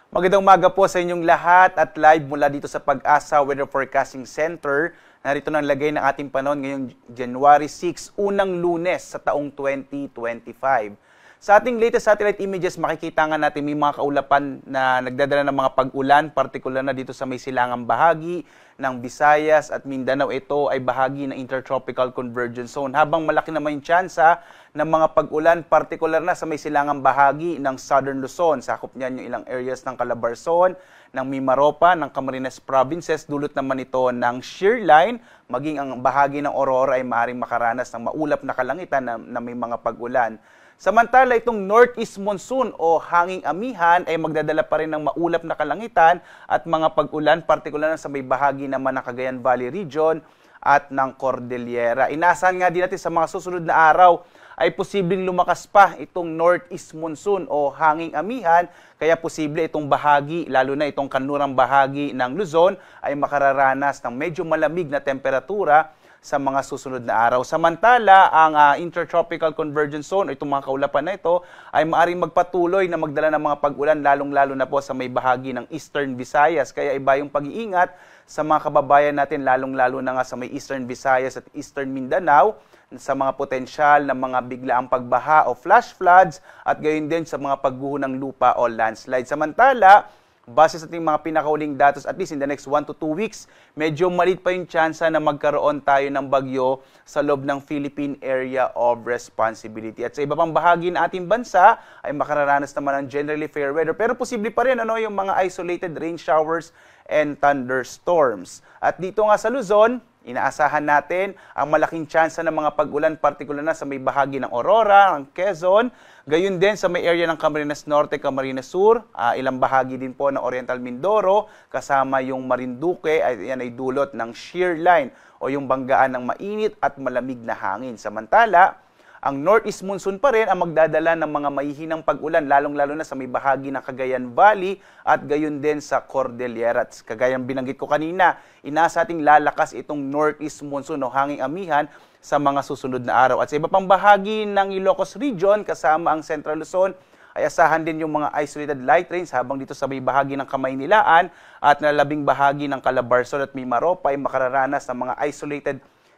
Magandang umaga po sa inyong lahat at live mula dito sa Pag-asa Weather Forecasting Center. Narito na ang lagay ng ating panahon ngayong January 6, unang Lunes sa taong 2025. Sa ating latest satellite images, makikita nga natin may mga kaulapan na nagdadala ng mga pag-ulan, partikular na dito sa may silangang bahagi ng Visayas at Mindanao. Ito ay bahagi ng Intertropical Convergence Zone. Habang malaki naman yung tsansa ng mga pag-ulan, partikular na sa may silangang bahagi ng Southern Luzon. Sakop niyan yung ilang areas ng Calabarzon, ng Mimaropa, ng Camarines Provinces. Dulot naman ito ng shear line, maging ang bahagi ng Aurora ay maaaring makaranas ng maulap na kalangitan na may mga pag-ulan. Samantala, itong northeast monsoon o hanging amihan ay magdadala pa rin ng maulap na kalangitan at mga pag-ulan, partikular na sa may bahagi naman ng Cagayan Valley Region at ng Cordillera. Inaasahan nga din natin sa mga susunod na araw ay posibleng lumakas pa itong northeast monsoon o hanging amihan, kaya posible itong bahagi, lalo na itong kanlurang bahagi ng Luzon, ay makararanas ng medyo malamig na temperatura sa mga susunod na araw. Samantala, ang Intertropical Convergence Zone, itong mga kaulapan na ito, ay maaaring magpatuloy na magdala ng mga pag-ulan, lalong-lalo na po sa may bahagi ng Eastern Visayas. Kaya iba yung pag-iingat sa mga kababayan natin, lalong-lalo na nga sa may Eastern Visayas at Eastern Mindanao, sa mga potensyal ng mga biglaang pagbaha o flash floods, at gayon din sa mga pagguho ng lupa o landslide. Samantala, base sa ating mga pinakauling datos, at least in the next 1 to 2 weeks, medyo maliit pa yung tsansa na magkaroon tayo ng bagyo sa loob ng Philippine Area of Responsibility. At sa iba pang bahagi ng ating bansa, ay makararanas naman ng generally fair weather. Pero posible pa rin yung mga isolated rain showers and thunderstorms. At dito nga sa Luzon, inaasahan natin ang malaking tsansa ng mga pag-ulan, partikular na sa may bahagi ng Aurora, ng Quezon, gayon din sa may area ng Camarines Norte, Camarines Sur, ilang bahagi din po ng Oriental Mindoro, kasama yung Marinduque, yan ay dulot ng shear line o yung banggaan ng mainit at malamig na hangin. Samantala, ang northeast monsoon pa rin ang magdadala ng mga mahihinang pag-ulan, lalong-lalo na sa may bahagi ng Cagayan Valley at gayon din sa Cordillera. At kagayang binanggit ko kanina, inaasa ating lalakas itong northeast monsoon o hanging amihan sa mga susunod na araw. At sa iba pang bahagi ng Ilocos Region, kasama ang Central Luzon, ay asahan din yung mga isolated light rains, habang dito sa may bahagi ng Kamaynilaan at nalalabing bahagi ng Calabarzon at Mimaropa ay makararanas ng mga isolated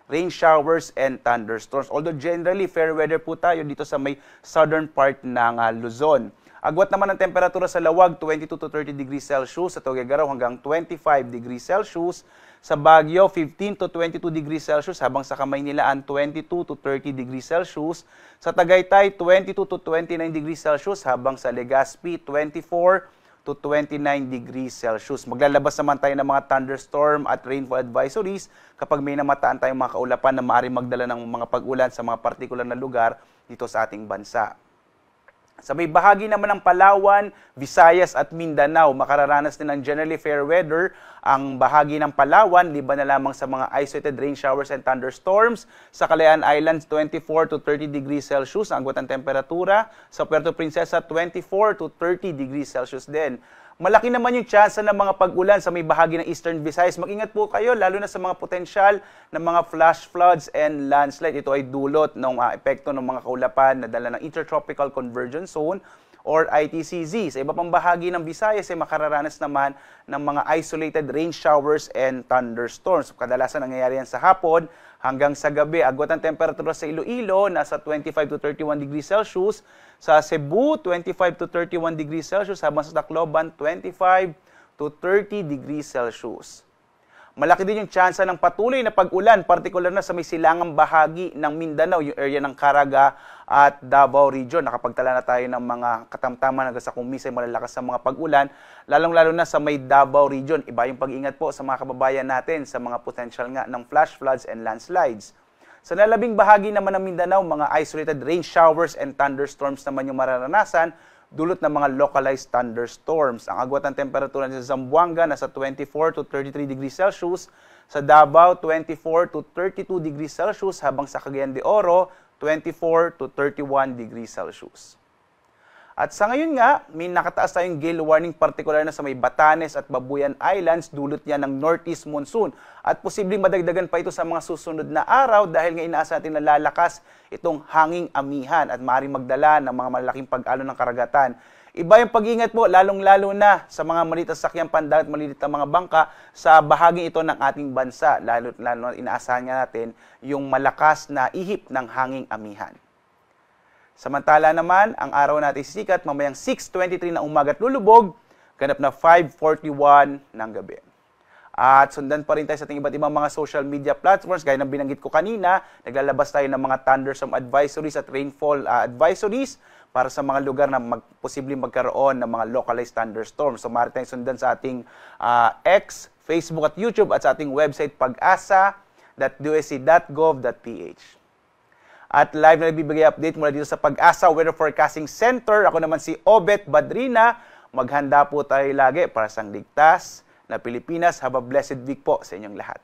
rain showers and thunderstorms. Although generally fair weather po tayo dito sa may southern part ng Luzon. Agwat naman ang temperatura sa Lawag, 22 to 30 degrees Celsius. Sa Tuguegarao hanggang 25 degrees Celsius. Sa Baguio, 15 to 22 degrees Celsius. Habang sa Kamaynilaan, 22 to 30 degrees Celsius. Sa Tagaytay, 22 to 29 degrees Celsius. Habang sa Legazpi, 24 to 29 degrees Celsius. Maglalabas naman tayo ng mga thunderstorm at rainfall advisories kapag may namataan tayong mga kaulapan na maaaring magdala ng mga pag-ulan sa mga partikular na lugar dito sa ating bansa. Sa may bahagi naman ng Palawan, Visayas at Mindanao, makararanas din ng generally fair weather ang bahagi ng Palawan, liban na lamang sa mga isolated rain showers and thunderstorms. Sa Kalayaan Islands, 24 to 30 degrees Celsius ang agwat ng temperatura. Sa Puerto Princesa, 24 to 30 degrees Celsius din. Malaki naman yung tsansa ng mga pag-ulan sa may bahagi ng Eastern Visayas. Mag-ingat po kayo, lalo na sa mga potensyal ng mga flash floods and landslide. Ito ay dulot ng epekto ng mga kaulapan na dala ng Intertropical Convergence Zone or ITCZ. Sa iba pang bahagi ng Visayas ay makararanas naman ng mga isolated rain showers and thunderstorms. Kadalasan nangyayari yan sa hapon hanggang sa gabi. Agwat ang temperatura sa Iloilo, nasa 25 to 31 degrees Celsius. Sa Cebu, 25 to 31 degrees Celsius. Habang sa Tacloban, 25 to 30 degrees Celsius. Malaki din yung tsansa ng patuloy na pag-ulan, partikular na sa may silangang bahagi ng Mindanao, yung area ng Caraga at Davao Region. Nakapagtala na tayo ng mga katamtaman hanggang sa kung minsan malalakas sa mga pag-ulan, lalong-lalo na sa may Davao Region. Iba yung pag-ingat po sa mga kababayan natin sa mga potential nga ng flash floods and landslides. Sa nalabing bahagi naman ng Mindanao, mga isolated rain showers and thunderstorms naman yung mararanasan, dulot ng mga localized thunderstorms. Ang agwat ng temperatura sa Zamboanga nasa 24 to 33 degrees Celsius, sa Davao 24 to 32 degrees Celsius, habang sa Cagayan de Oro 24 to 31 degrees Celsius. At sa ngayon nga, may nakataas tayong gale warning partikular na sa may Batanes at Babuyan Islands, dulot niya ng northeast monsoon. At posibleng madagdagan pa ito sa mga susunod na araw dahil nga inaasa natin na lalakas itong hanging amihan at maaaring magdala ng mga malaking pag-alon ng karagatan. Iba yung pag-ingat po, lalong-lalo na sa mga maliit na sakyang pandagat, maliit na mga bangka sa bahaging ito ng ating bansa. Lalo inaasahan nga natin yung malakas na ihip ng hanging amihan. Samantala naman, ang araw natin sisikat mamayang 6:23 ng umaga at lulubog, ganap na 5:41 ng gabi. At sundan pa rin tayo sa ating iba't ibang mga social media platforms. Gaya ng binanggit ko kanina, naglalabas tayo ng mga thunderstorm advisories at rainfall advisories para sa mga lugar na posibleng magkaroon ng mga localized thunderstorms. So maaari tayong sundan sa ating X, Facebook at YouTube at sa ating website pag-asa.dusc.gov.ph. At live na nagbibigay update mula dito sa Pag-asa Weather Forecasting Center. Ako naman si Obet Badrina. Maghanda po tayo lagi para sa ligtas na Pilipinas. Have a blessed week po sa inyong lahat.